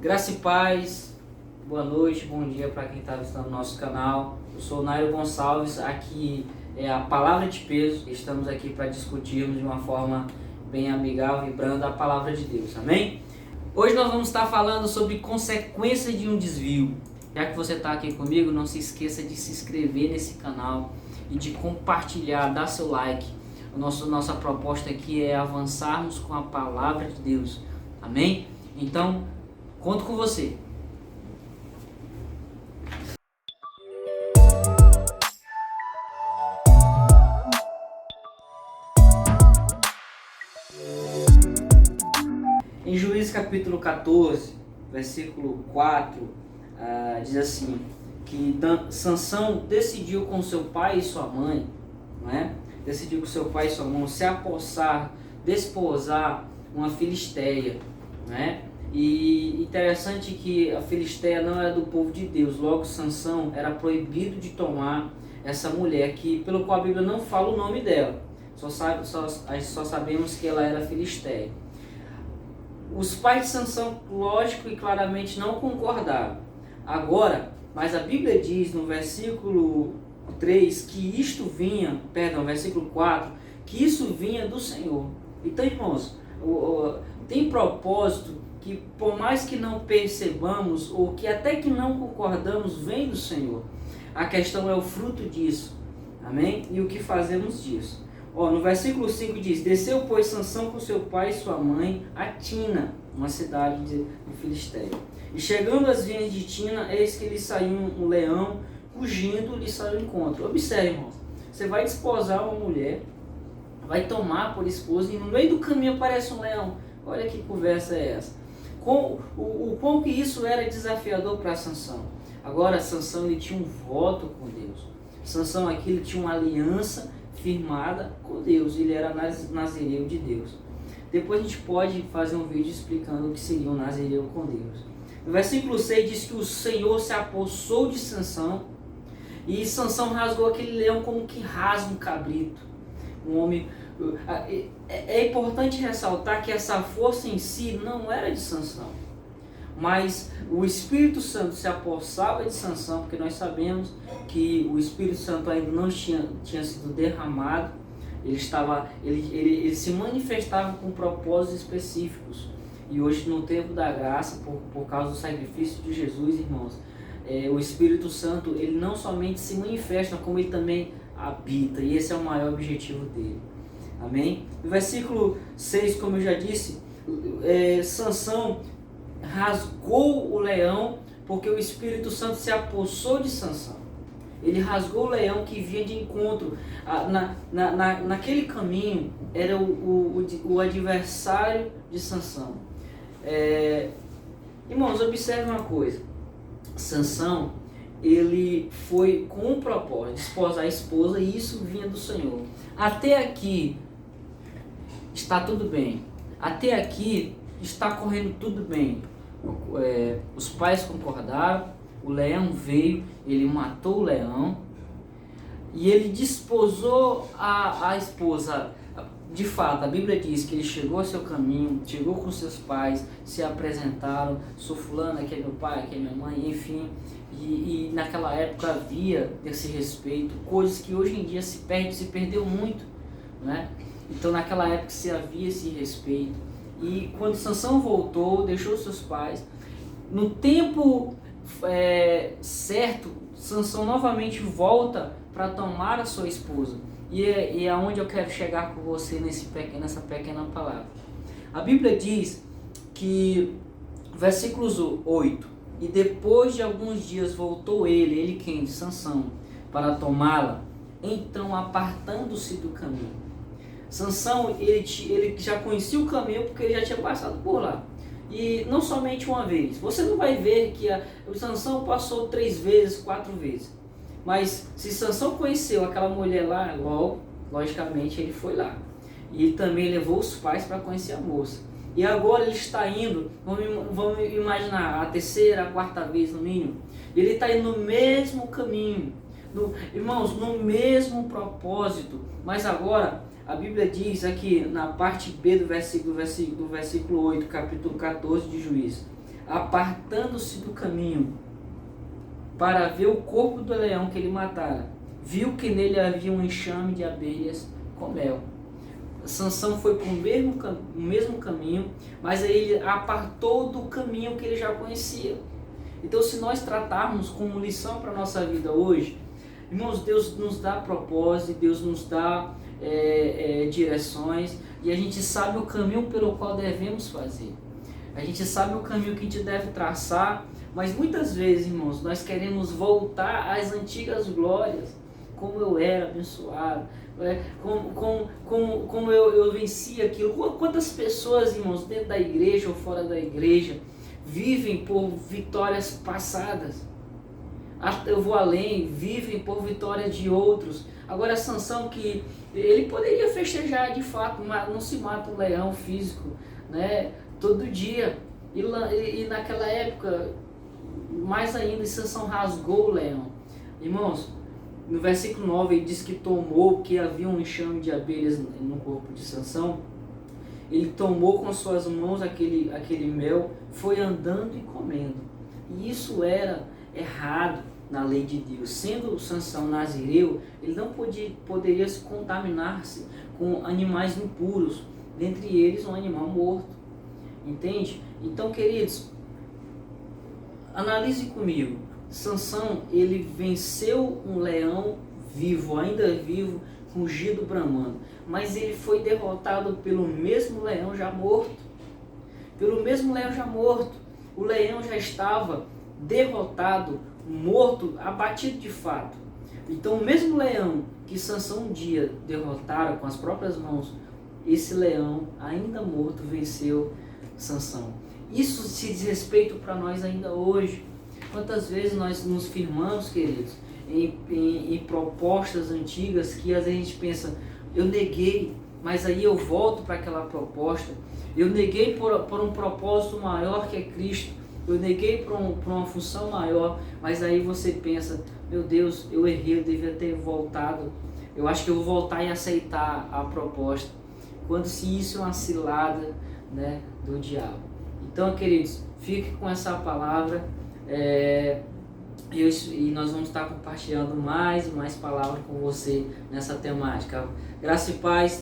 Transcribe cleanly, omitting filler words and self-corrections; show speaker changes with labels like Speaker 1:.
Speaker 1: Graça e paz, boa noite, bom dia para quem está visitando o nosso canal. Eu sou o Nairo Gonçalves, aqui é a Palavra de Peso. Estamos aqui para discutirmos de uma forma bem amigável e branda a Palavra de Deus, amém? Hoje nós vamos estar falando sobre consequências de um desvio. Já que você está aqui comigo, não se esqueça de se inscrever nesse canal e de compartilhar, dar seu like. Nossa proposta aqui é avançarmos com a Palavra de Deus, amém? Então, conto com você. Em Juízes capítulo 14, versículo 4, diz assim, que Sansão decidiu com seu pai e sua mãe, não é? Decidiu com seu pai e sua mãe se apossar, desposar uma filisteia, não é? E interessante que a Filisteia não era do povo de Deus, logo Sansão era proibido de tomar essa mulher, que, pelo qual a Bíblia não fala o nome dela, só sabemos que ela era Filisteia. Os pais de Sansão, lógico e claramente, não concordaram. Agora, mas a Bíblia diz no versículo 3 que versículo 4, que isso vinha do Senhor. Então, irmãos, tem propósito que, por mais que não percebamos, ou que até que não concordamos, vem do Senhor. A questão é o fruto disso, amém? E o que fazemos disso. No versículo 5 diz, desceu, pois, Sansão com seu pai e sua mãe a Tina, uma cidade de Filisteia. E chegando às vinhas de Tina, eis que lhe saiu um leão, fugindo, lhe saiu ao encontro. Observe, irmãos, você vai desposar uma mulher, vai tomar por esposa, e no meio do caminho aparece um leão. Olha que conversa é essa. O quão que isso era desafiador para Sansão. Agora, Sansão ele tinha um voto com Deus. Sansão aqui ele tinha uma aliança firmada com Deus. Ele era nazireu de Deus. Depois a gente pode fazer um vídeo explicando o que seria um nazireu com Deus. No versículo 6 diz que o Senhor se apossou de Sansão. E Sansão rasgou aquele leão como que rasga um cabrito. Um homem... É importante ressaltar que essa força em si não era de Sansão, mas o Espírito Santo se apossava de Sansão, porque nós sabemos que o Espírito Santo ainda não tinha sido derramado. Ele se manifestava com propósitos específicos. E hoje, no tempo da graça, por causa do sacrifício de Jesus, irmãos, o Espírito Santo ele não somente se manifesta, como ele também habita, e esse é o maior objetivo dele. Amém? No versículo 6, como eu já disse, Sansão rasgou o leão, porque o Espírito Santo se apossou de Sansão. Ele rasgou o leão que vinha de encontro. Naquele caminho era o adversário de Sansão. Irmãos, observe uma coisa. Sansão, ele foi com o propósito de desposar a esposa, e isso vinha do Senhor. Até aqui está tudo bem. Até aqui está correndo tudo bem. Os pais concordaram, o leão veio, ele matou o leão e ele desposou a esposa. De fato, a Bíblia diz que ele chegou ao seu caminho, chegou com seus pais, se apresentaram, sou fulano, aqui é meu pai, aqui é minha mãe, enfim. E naquela época havia esse respeito, coisas que hoje em dia se perdeu muito, né? Então naquela época se havia esse respeito. E quando Sansão voltou, deixou seus pais, no tempo certo, Sansão novamente volta para tomar a sua esposa. E é aonde eu quero chegar com você nessa pequena palavra. A Bíblia diz que, versículos 8, e depois de alguns dias voltou ele quem? Sansão, para tomá-la, então apartando-se do caminho. Sansão, ele já conhecia o caminho porque ele já tinha passado por lá. E não somente uma vez. Você não vai ver que o Sansão passou 3 vezes, 4 vezes. Mas se Sansão conheceu aquela mulher lá, logicamente ele foi lá. E ele também levou os pais para conhecer a moça. E agora ele está indo, vamos imaginar, a 3ª, a 4ª vez no mínimo. Ele está indo no mesmo caminho. Irmãos, no mesmo propósito. Mas agora, a Bíblia diz aqui na parte B do versículo 8, capítulo 14 de Juízes. apartando-se do caminho para ver o corpo do leão que ele matara, viu que nele havia um enxame de abelhas com mel. Sansão foi para o mesmo caminho, mas aí ele apartou do caminho que ele já conhecia. Então, se nós tratarmos como lição para a nossa vida hoje, irmãos, Deus nos dá propósito, Deus nos dá direções, e a gente sabe o caminho pelo qual devemos fazer. A gente sabe o caminho que a gente deve traçar, mas muitas vezes, irmãos, nós queremos voltar às antigas glórias, como eu era abençoado, como eu venci aquilo. Quantas pessoas, irmãos, dentro da igreja ou fora da igreja, vivem por vitórias passadas? Eu vou além, vivem por vitória de outros. Agora, Sansão, que ele poderia festejar de fato, mas não se mata um leão físico, né, todo dia. E naquela época, mais ainda, Sansão rasgou o leão. Irmãos, no versículo 9 ele diz que tomou, que havia um enxame de abelhas no corpo de Sansão. Ele tomou com suas mãos aquele mel, foi andando e comendo. E isso era errado na lei de Deus. Sendo Sansão nazireu, ele não poderia se contaminar-se com animais impuros, dentre eles um animal morto. Entende? Então, queridos, analise comigo. Sansão, ele venceu um leão vivo, ainda vivo, rugido bramando, mas ele foi derrotado pelo mesmo leão já morto. Pelo mesmo leão já morto. O leão já estava derrotado, morto, abatido de fato. Então, o mesmo leão que Sansão um dia derrotara com as próprias mãos, esse leão, ainda morto, venceu Sansão. Isso se diz respeito para nós ainda hoje. Quantas vezes nós nos firmamos, queridos, em propostas antigas que às vezes a gente pensa, eu neguei, mas aí eu volto para aquela proposta. Eu neguei por um propósito maior que é Cristo. Eu neguei por uma função maior, mas aí você pensa, meu Deus, eu errei, eu devia ter voltado. Eu acho que eu vou voltar e aceitar a proposta. Quando se isso é uma cilada, né, do diabo. Então, queridos, fique com essa palavra. E nós vamos estar compartilhando mais e mais palavras com você nessa temática. Graça e paz.